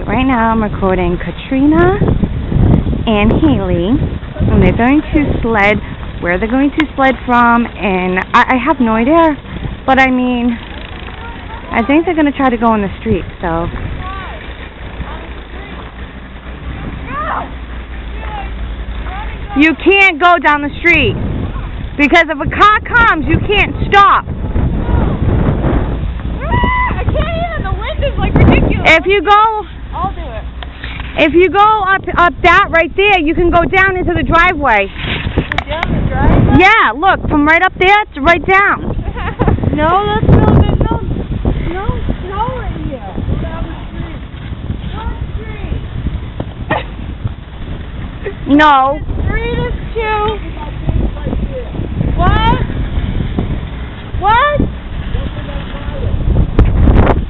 Right now I'm recording Katrina and Hailey, and they're going to sled where they're going to sled from, and I have no idea, but I mean, I think they're going to try to go in the street, so. You can't go down the street, because if a car comes, you can't stop. I can't even, the wind is like ridiculous. If you go... I'll do it. If you go up that right there, you can go down into the driveway. Down the driveway? Yeah, look, from right up there to right down. No, there's no snow right here. Down the street. Down the street. No. The street is too. What? What?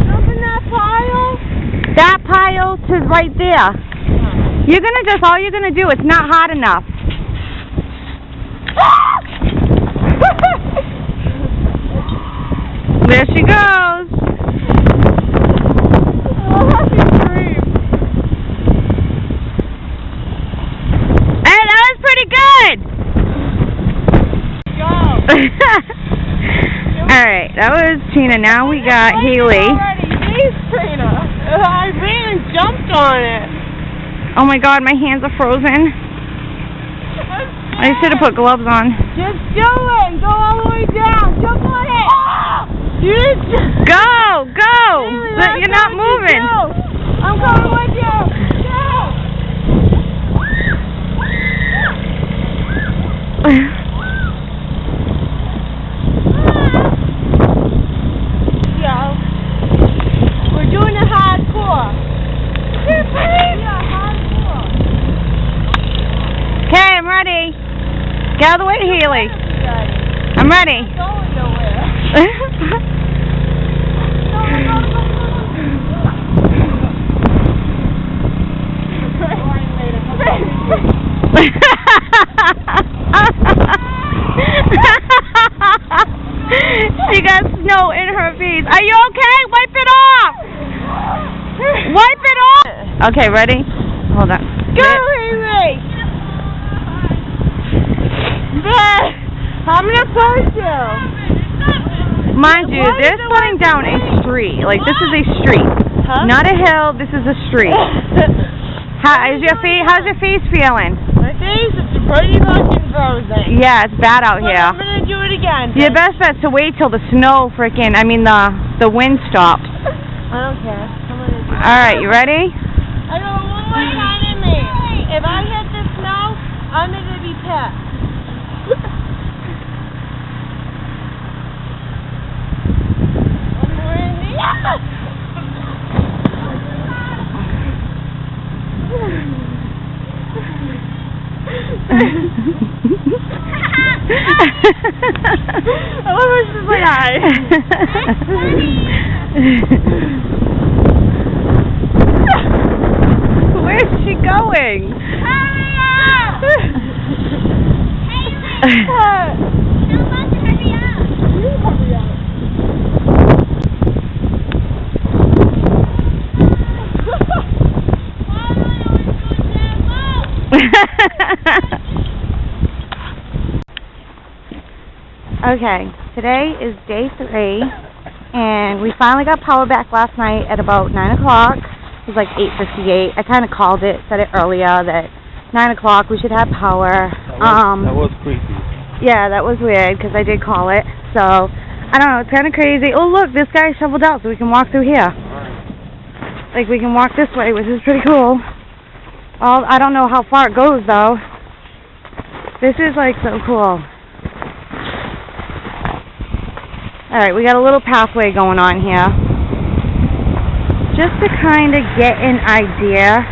Jump in that pile? That pile to right there. You're gonna just, all you're gonna do, it's not hot enough. There she goes. Hey, that was pretty good. Go. Alright, that was Tina. Now we got Hailey. I ran and jumped on it. Oh my god, my hands are frozen. I should have put gloves on. Just do it. Go all the way down. Jump on it. Go! Go! Hailey, You're not moving. I'm coming with you. Go! We're doing a hardcore. Yeah, hardcore. Okay, I'm ready. Get out of the way, Hailey. I'm ready. I'm going nowhere. She got snow in her face. Are you okay? Wipe it off. Wipe it off. Okay, ready? Hold on. Go, Hailey. I'm gonna post you. Mind you, they're slowing down a street. Like, this is a street. Huh? Not a hill, this is a street. How's your face feeling? My face is pretty fucking frozen. Yeah, it's bad out But here. I'm gonna do it again. Your best bet's to wait till the snow the wind stops. I don't care. I'm gonna do it. Alright, you ready? I got one more time in me. If I hit the snow, I'm gonna be pissed. One more in me. I love her, she's like, hi. Where's she going? Hurry up! Hailey! You're about to hurry up. You hurry up. Okay, today is day 3, and we finally got power back last night at about 9 o'clock. It was like 8:58. I kind of called it, said it earlier, that 9 o'clock we should have power. That was creepy. Yeah, that was weird, because I did call it. So, I don't know, it's kind of crazy. Oh, look, this guy shoveled out, so we can walk through here. Like, we can walk this way, which is pretty cool. I don't know how far it goes, though. This is, like, so cool. Alright, we got a little pathway going on here. Just to kind of get an idea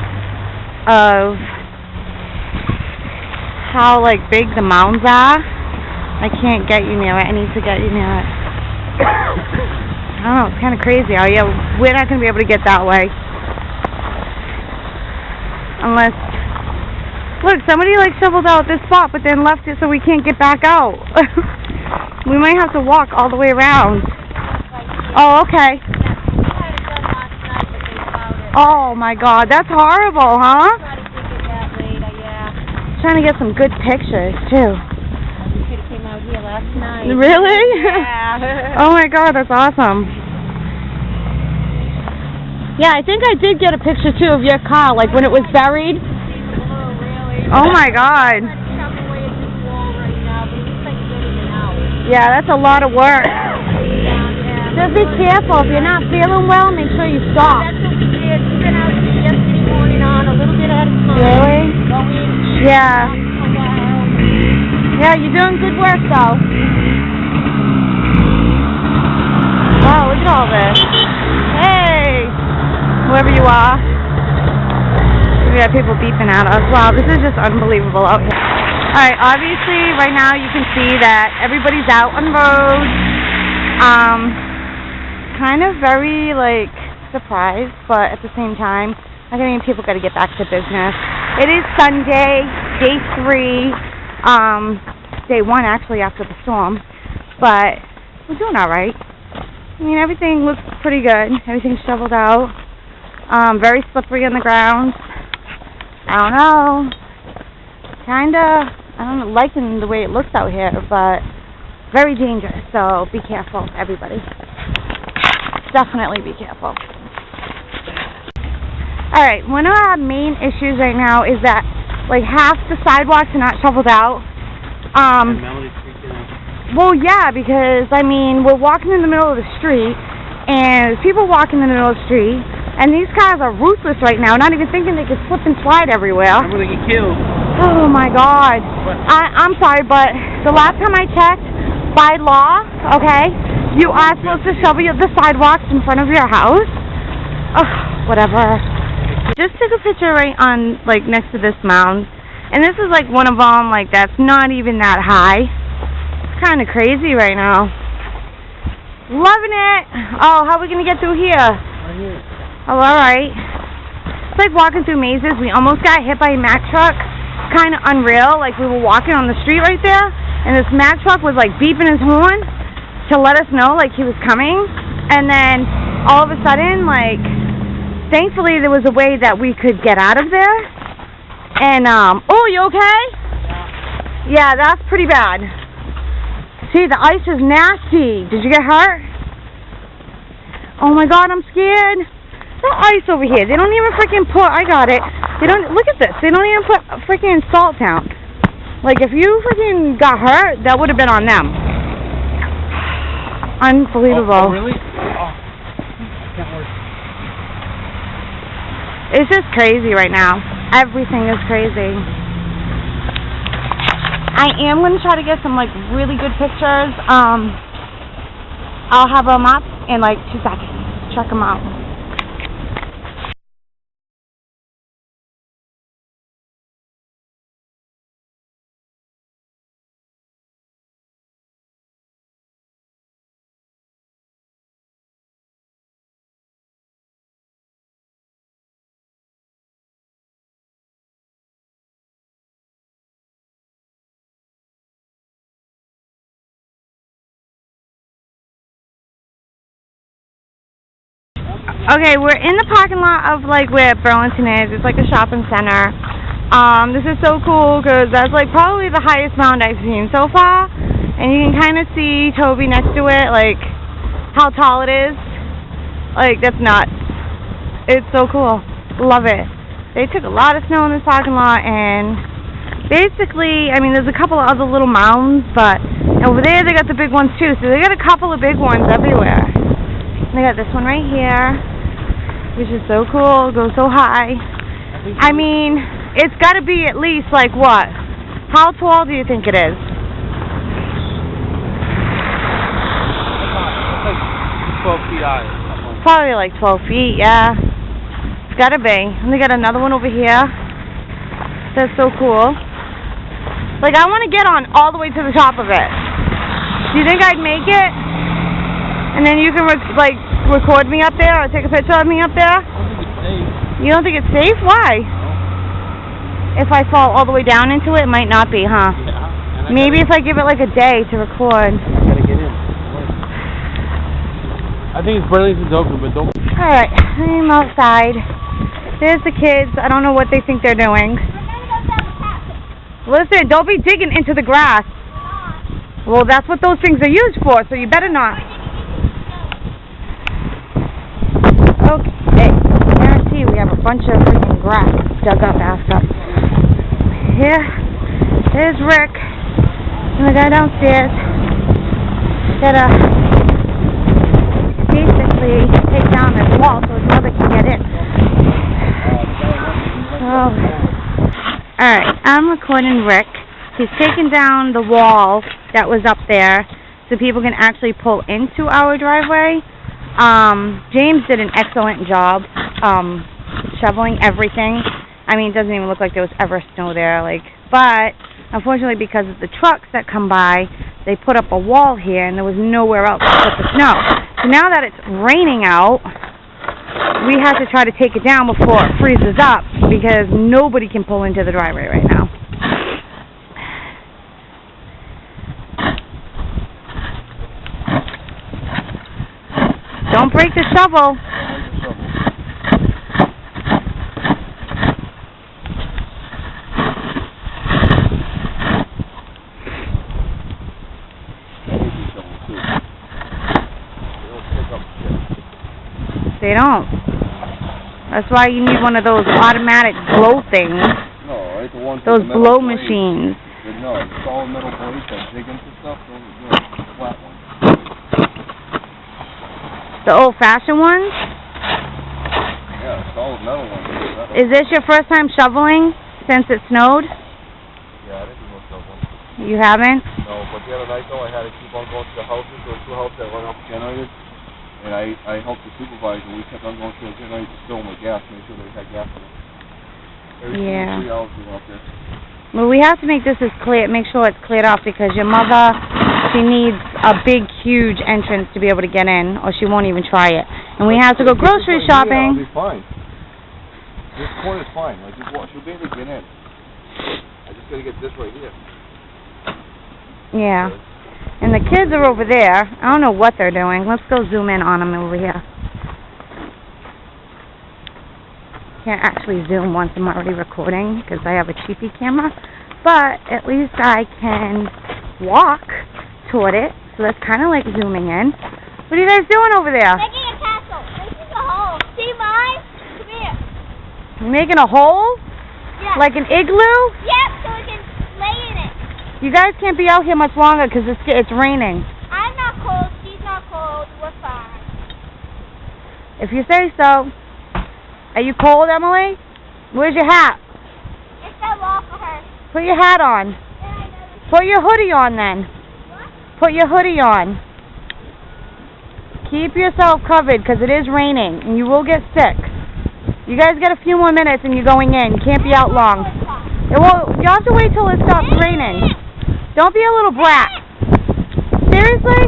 of how, like, big the mounds are. I can't get you near it. I need to get you near it. I don't know, it's kind of crazy out here. We're not going to be able to get that way. Unless... Look, somebody, like, shoveled out this spot, but then left it so we can't get back out. We might have to walk all the way around. Oh, okay. Oh my God, that's horrible, huh? Try to keep it that later, yeah. Trying to get some good pictures too. We should have came out here last night. Really? Yeah. Oh my God, that's awesome. Yeah, I think I did get a picture too of your car, like when it was buried. Oh my God. Yeah, that's a lot of work. Just be careful. If you're not feeling well, make sure you stop. That's what we did. We've been out yesterday morning on a little bit at a time. Really? Going. Yeah. Yeah, you're doing good work though. Wow, look at all this. Hey, whoever you are. We got people beeping at us. Wow, this is just unbelievable out here. Alright, obviously right now you can see that everybody's out on the road. Kind of very like surprised, but at the same time, I mean, people got to get back to business. It is Sunday, day 3, day 1 actually after the storm, but we're doing all right. I mean, everything looks pretty good. Everything's shoveled out. Very slippery on the ground. I don't know. Kinda, I don't know, liking the way it looks out here, but very dangerous. So be careful, everybody. Definitely be careful. Alright, one of our main issues right now is that like half the sidewalks are not shoveled out. Well, yeah, because I mean we're walking in the middle of the street and there's people walking in the middle of the street and these cars are ruthless right now, not even thinking they could slip and slide everywhere. I'm gonna get killed. Oh my God. I'm sorry, but the last time I checked, by law, okay, you are supposed to shovel the sidewalks in front of your house. Ugh, whatever. Just took a picture right on, like, next to this mound. And this is, like, one of them, like, that's not even that high. It's kind of crazy right now. Loving it. Oh, how are we going to get through here? Right here. Oh, alright. It's like walking through mazes. We almost got hit by a Mack truck. Kind of unreal. Like, we were walking on the street right there. And this Mack truck was like beeping his horn to let us know like he was coming. And then all of a sudden, like, thankfully there was a way that we could get out of there. And, oh, you okay? Yeah, that's pretty bad. See, the ice is nasty. Did you get hurt? Oh my God, I'm scared. The ice over here. They don't even freaking put, I got it. They don't, look at this. They don't even put freaking salt down. Like, if you freaking got hurt, that would have been on them. Unbelievable. Oh, really? Oh. Can't work. It's just crazy right now. Everything is crazy. I am going to try to get some, like, really good pictures. I'll have them up in, like, 2 seconds. Check them out. Okay, we're in the parking lot of, like, where Burlington is. It's like a shopping center. This is so cool because that's, like, probably the highest mound I've seen so far. And you can kind of see Toby next to it, like, how tall it is. Like, that's nuts. It's so cool. Love it. They took a lot of snow in this parking lot, and basically, I mean, there's a couple of other little mounds, but over there they got the big ones, too. So they got a couple of big ones everywhere. They got this one right here, which is so cool, goes so high. I mean, it's got to be at least, like, what? How tall do you think it is? It's like 12 feet high. Probably like 12 feet, yeah. It's got to be. And they got another one over here. That's so cool. Like, I want to get on all the way to the top of it. Do you think I'd make it? And then you can, record me up there or take a picture of me up there? I don't think it's safe. You don't think it's safe? Why? No. If I fall all the way down into it, it might not be, huh? Yeah. Maybe if I give it like a day to record. I gotta get in. I think it's Burlington's open, but don't... Alright, I'm outside. There's the kids. I don't know what they think they're doing. Listen, don't be digging into the grass. Well, that's what those things are used for, so you better not. Okay. I guarantee we have a bunch of freaking grass dug up after. Here. There's Rick. And the guy downstairs. Gotta basically take down this wall so his mother can get in. Alright, I'm recording Rick. He's taken down the wall that was up there so people can actually pull into our driveway. James did an excellent job shoveling everything. I mean, it doesn't even look like there was ever snow there. But unfortunately, because of the trucks that come by, they put up a wall here, and there was nowhere else to put the snow. So now that it's raining out, we have to try to take it down before it freezes up because nobody can pull into the driveway right now. Don't break the shovel. They don't. That's why you need one of those automatic blow things. No, right, the ones those with the blow blades. machines. No, it's all metal blades that dig into stuff. Those are good. The flat ones. The old-fashioned ones? Yeah, solid metal ones. Metal. Is this your first time shoveling since it snowed? Yeah, I didn't do no shoveling. You haven't? No, but the other night though, I had to keep on going to the houses. There were 2 houses that run off generators. And I helped the supervisor. We kept on going to the generator to fill them with gas, make sure they had gas in it. Every 3 hours we went up there. Well, we have to make this make sure it's cleared off because your mother, she needs a big, huge entrance to be able to get in, or she won't even try it. And we have to go grocery shopping. I'll be fine. This corner's fine. Like, she'll be able to get in. I just gotta get this right here. Yeah. And the kids are over there. I don't know what they're doing. Let's go zoom in on them over here. Can't actually zoom once I'm already recording because I have a cheapy camera. But at least I can walk toward it. So that's kind of like zooming in. What are you guys doing over there? Making a castle. Making a hole. See mine? Come here. You're making a hole? Yeah. Like an igloo? Yep, so we can lay in it. You guys can't be out here much longer because it's raining. I'm not cold. She's not cold. We're fine. If you say so. Are you cold, Emily? Where's your hat? It's that wall for her. Put your hat on. Put your hoodie on then. What? Put your hoodie on. Keep yourself covered because it is raining and you will get sick. You guys get a few more minutes and you're going in. You can't be out long. You have to wait till it stops raining. Don't be a little brat. Seriously?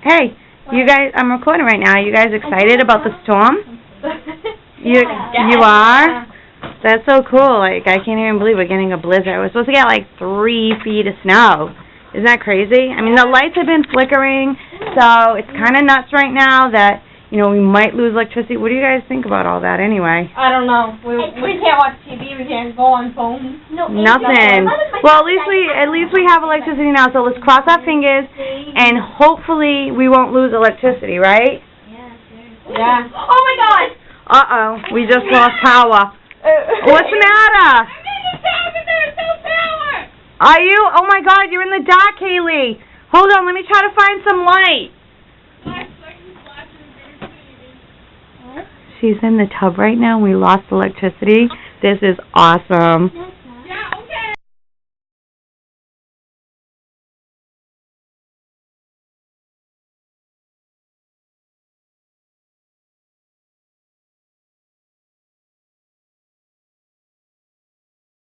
Hey, you guys, I'm recording right now. Are you guys excited about the storm? You are? That's so cool. Like, I can't even believe we're getting a blizzard. We're supposed to get like 3 feet of snow. Isn't that crazy? I mean, the lights have been flickering, so it's kind of nuts right now that, you know, we might lose electricity. What do you guys think about all that anyway? I don't know. We can't watch TV. We can't go on phones. No, nothing. Well, at least we have electricity now. So let's cross our fingers, and hopefully we won't lose electricity, right? Yeah. Oh my God! We just lost power. What's the matter? There's no power. Are you? Oh my God! You're in the dark, Hailey. Hold on. Let me try to find some light. She's in the tub right now. We lost electricity. This is awesome.